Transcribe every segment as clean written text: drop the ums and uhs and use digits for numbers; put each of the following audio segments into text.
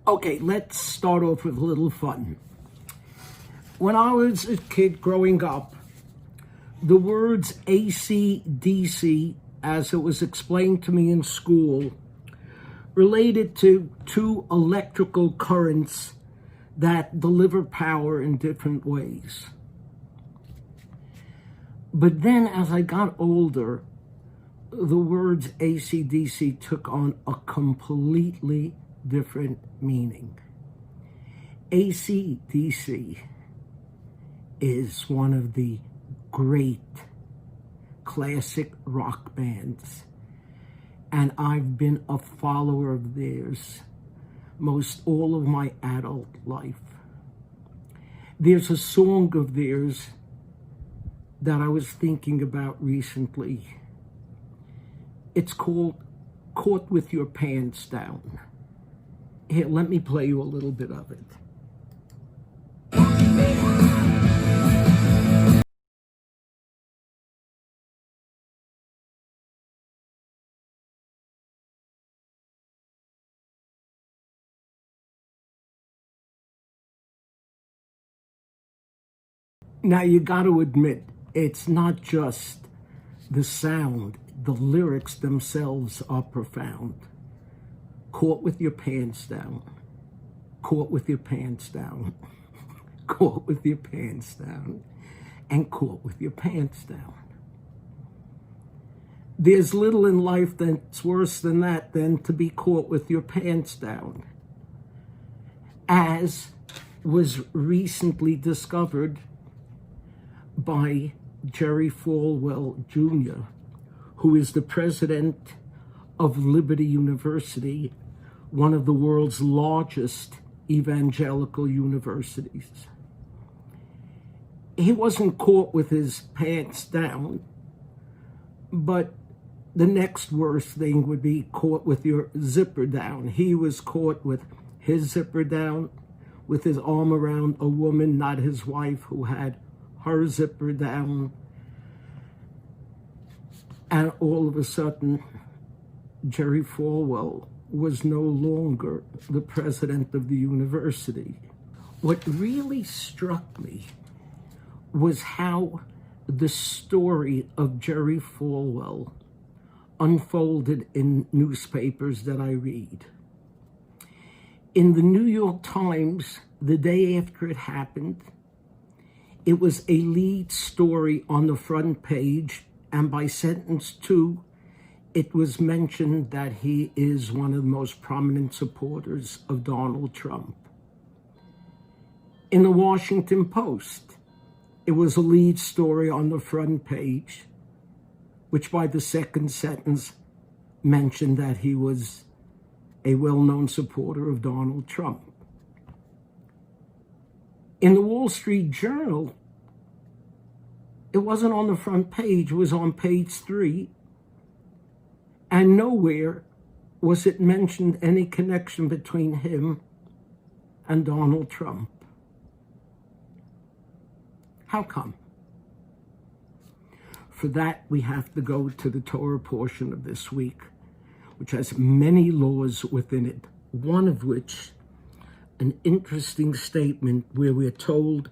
Okay, let's start off with a little fun. When I was a kid growing up, the words AC/DC, as it was explained to me in school, related to two electrical currents that deliver power in different ways. But then as I got older, the words AC/DC took on a completely different meaning. AC/DC is one of the great classic rock bands, and I've been a follower of theirs most all of my adult life. There's a song of theirs that I was thinking about recently. It's called Caught with Your Pants Down. Here, let me play you a little bit of it. Now, you got to admit, it's not just the sound. The lyrics themselves are profound. Caught with your pants down. Caught with your pants down. Caught with your pants down. And caught with your pants down. There's little in life that's worse than that, than to be caught with your pants down. As was recently discovered by Jerry Falwell Jr., who is the president of Liberty University, one of the world's largest evangelical universities. He wasn't caught with his pants down, but the next worst thing would be caught with your zipper down. He was caught with his zipper down, with his arm around a woman, not his wife, who had her zipper down. And all of a sudden, Jerry Falwell was no longer the president of the university. What really struck me was how the story of Jerry Falwell unfolded in newspapers that I read. In the New York Times, the day after it happened, it was a lead story on the front page, and by sentence 2, it was mentioned that he is one of the most prominent supporters of Donald Trump. In the Washington Post, it was a lead story on the front page, which by the second sentence mentioned that he was a well-known supporter of Donald Trump. In the Wall Street Journal, it wasn't on the front page, it was on page 3, and nowhere was it mentioned any connection between him and Donald Trump. How come? For that, we have to go to the Torah portion of this week, which has many laws within it, one of which, an interesting statement where we're told,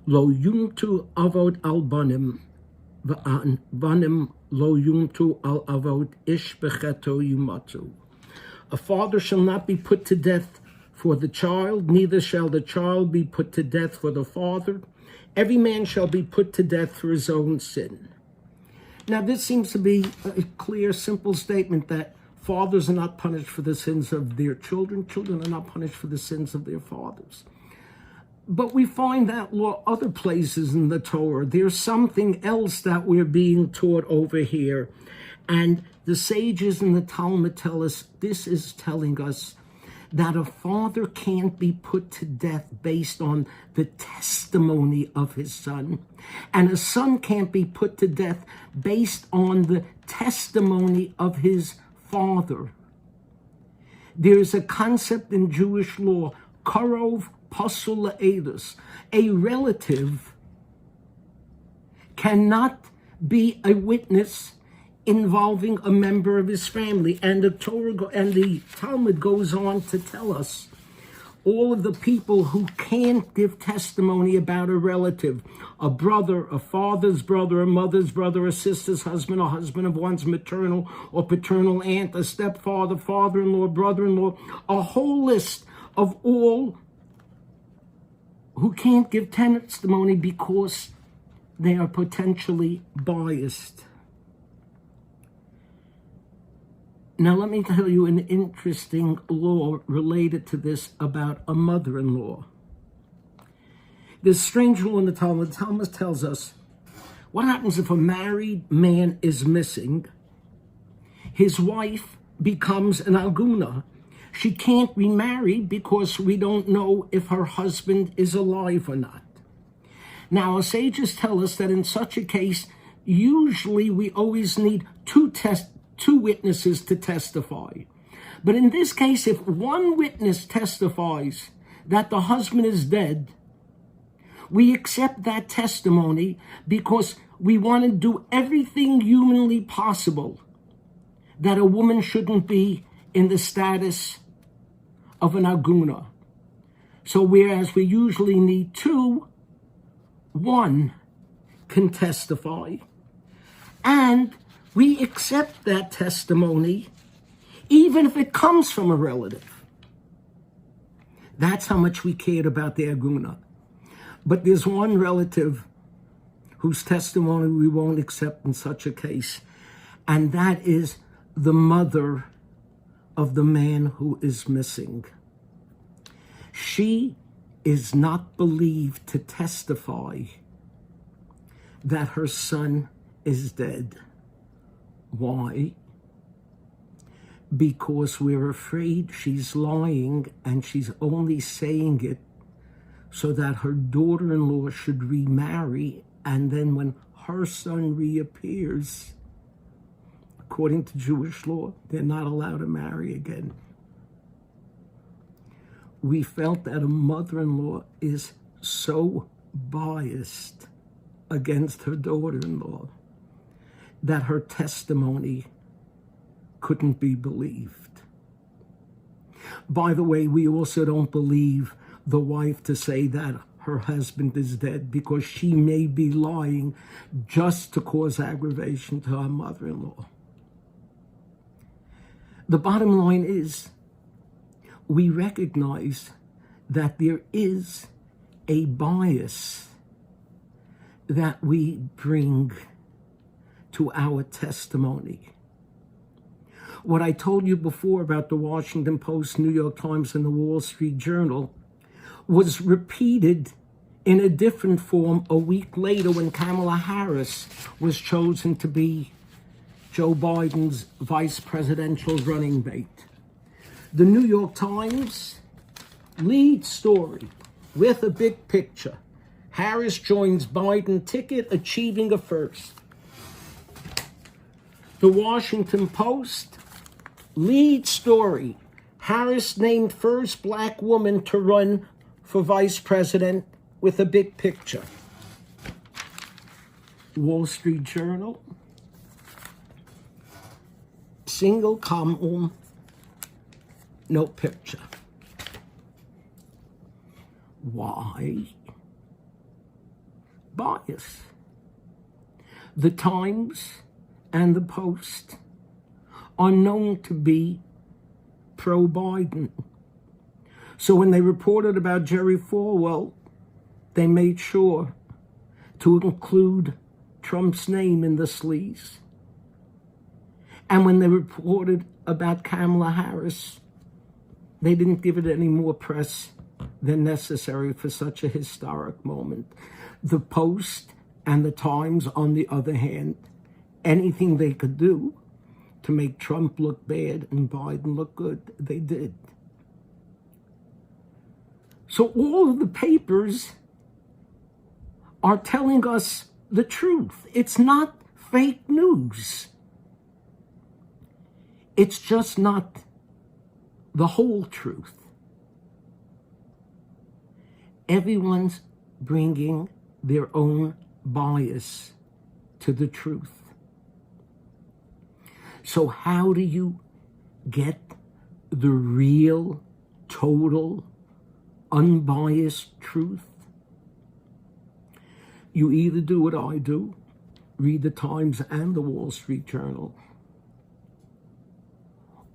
Lo yumtu avod al banim, va'an banim lo yumtu al avod ish becheto yumatu. A father shall not be put to death for the child, neither shall the child be put to death for the father. Every man shall be put to death for his own sin. Now, this seems to be a clear, simple statement that fathers are not punished for the sins of their children. Children are not punished for the sins of their fathers. But we find that law other places in the Torah. There's something else that we're being taught over here. And the sages in the Talmud tell us, this is telling us that a father can't be put to death based on the testimony of his son. And a son can't be put to death based on the testimony of his father. There is a concept in Jewish law, karov pasul la'edus. A relative cannot be a witness involving a member of his family. And the Torah and the Talmud goes on to tell us all of the people who can't give testimony about a relative, a brother, a father's brother, a mother's brother, a sister's husband, a husband of one's maternal or paternal aunt, a stepfather, father-in-law, brother-in-law, a whole list of all who can't give testimony because they are potentially biased. Now, let me tell you an interesting law related to this about a mother-in-law. This strange law in the Talmud. The Talmud tells us what happens if a married man is missing. His wife becomes an aguna. She can't remarry because we don't know if her husband is alive or not. Now, our sages tell us that in such a case, usually we always need two witnesses to testify. But in this case, if one witness testifies that the husband is dead, we accept that testimony because we want to do everything humanly possible that a woman shouldn't be in the status of an aguna. So whereas we usually need two, one can testify. And we accept that testimony even if it comes from a relative. That's how much we cared about the aguna. But there's one relative whose testimony we won't accept in such a case, and that is the mother of the man who is missing. She is not believed to testify that her son is dead. Why? Because we're afraid she's lying and she's only saying it so that her daughter-in-law should remarry, and then when her son reappears, according to Jewish law, they're not allowed to marry again. We felt that a mother-in-law is so biased against her daughter-in-law that her testimony couldn't be believed. By the way, we also don't believe the wife to say that her husband is dead because she may be lying just to cause aggravation to her mother-in-law. The bottom line is, we recognize that there is a bias that we bring to our testimony. What I told you before about the Washington Post, New York Times, and the Wall Street Journal was repeated in a different form a week later when Kamala Harris was chosen to be Joe Biden's vice presidential running mate. The New York Times lead story with a big picture. Harris joins Biden ticket, achieving a first. The Washington Post lead story. Harris named first black woman to run for vice president, with a big picture. Wall Street Journal, single column, no picture. Why? Bias. The Times and the Post are known to be pro-Biden. So when they reported about Jerry Falwell, they made sure to include Trump's name in the sleaze. And when they reported about Kamala Harris, they didn't give it any more press than necessary for such a historic moment. The Post and the Times, on the other hand, anything they could do to make Trump look bad and Biden look good, they did. So all of the papers are telling us the truth. It's not fake news. It's just not the whole truth. Everyone's bringing their own bias to the truth. So how do you get the real, total, unbiased truth. You either do what I do, read the Times and the Wall Street Journal,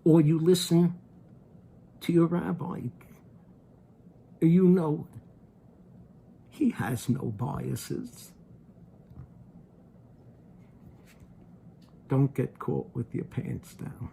or you listen to your rabbi. You know he has no biases. Don't get caught with your pants down.